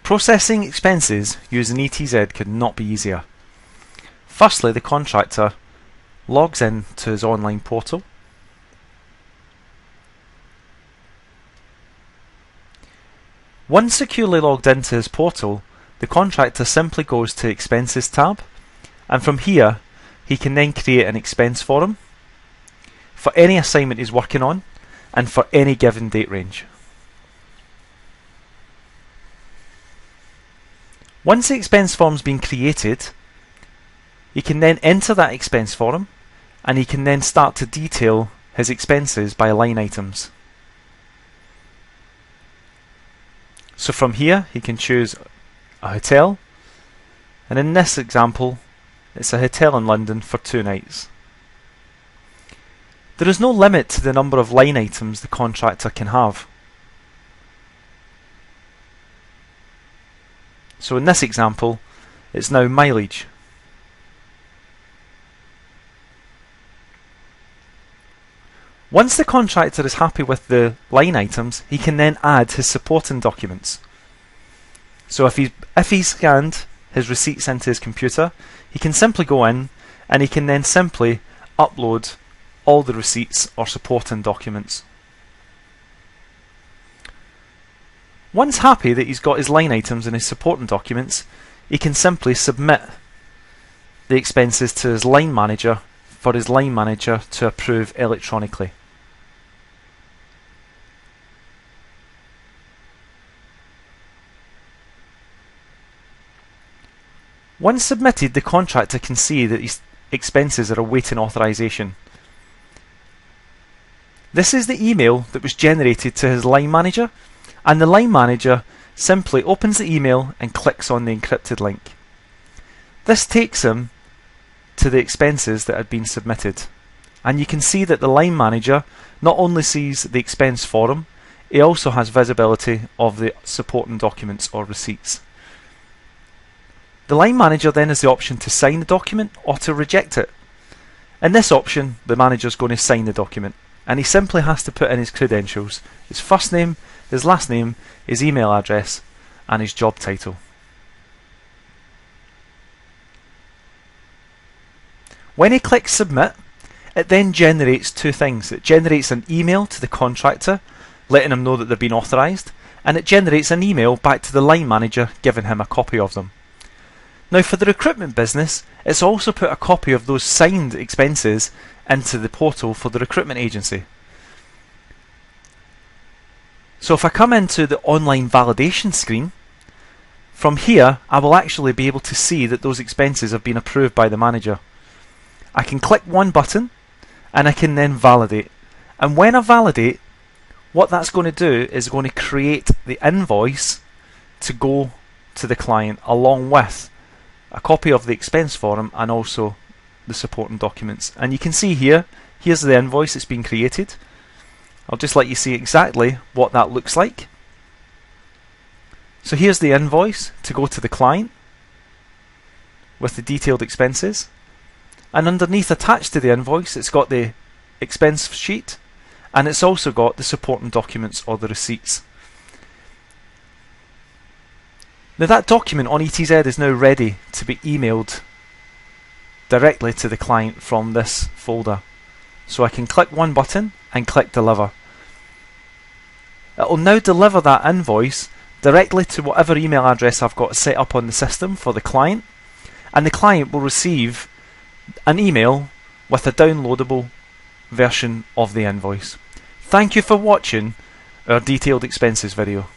Processing expenses using ETZ could not be easier. Firstly, the contractor logs in to his online portal. Once securely logged into his portal, the contractor simply goes to Expenses tab, and from here he can then create an expense form for any assignment he's working on and for any given date range. Once the expense form's been created, he can then enter that expense form and he can then start to detail his expenses by line items. So from here he can choose a hotel, and in this example it's a hotel in London for 2 nights. There is no limit to the number of line items the contractor can have. So in this example it's now mileage. Once the contractor is happy with the line items, he can then add his supporting documents. So if he's scanned his receipts into his computer, he can simply go in and he can then simply upload all the receipts or supporting documents. Once happy that he's got his line items and his supporting documents, he can simply submit the expenses to his line manager for his line manager to approve electronically. Once submitted, the contractor can see that his expenses are awaiting authorization. This is the email that was generated to his line manager, and the line manager simply opens the email and clicks on the encrypted link. This takes him to the expenses that had been submitted, and you can see that the line manager not only sees the expense form, he also has visibility of the supporting documents or receipts. The line manager then has the option to sign the document or to reject it. In this option, the manager is going to sign the document, and he simply has to put in his credentials: his first name, his last name, his email address and his job title. When he clicks submit, it then generates 2 things. It generates an email to the contractor letting him know that they've been authorised, and it generates an email back to the line manager giving him a copy of them. Now for the recruitment business, it's also put a copy of those signed expenses into the portal for the recruitment agency. So if I come into the online validation screen, from here I will actually be able to see that those expenses have been approved by the manager. I can click one button and I can then validate. And when I validate, what that's going to do is going to create the invoice to go to the client along with a copy of the expense form and also the supporting documents. And you can see here, here's the invoice that's been created. I'll just let you see exactly what that looks like. So here's the invoice to go to the client with the detailed expenses, and underneath, attached to the invoice, it's got the expense sheet and it's also got the supporting documents or the receipts. Now that document on ETZ is now ready to be emailed directly to the client from this folder. So I can click one button and click deliver. It will now deliver that invoice directly to whatever email address I've got set up on the system for the client, and the client will receive an email with a downloadable version of the invoice. Thank you for watching our detailed expenses video.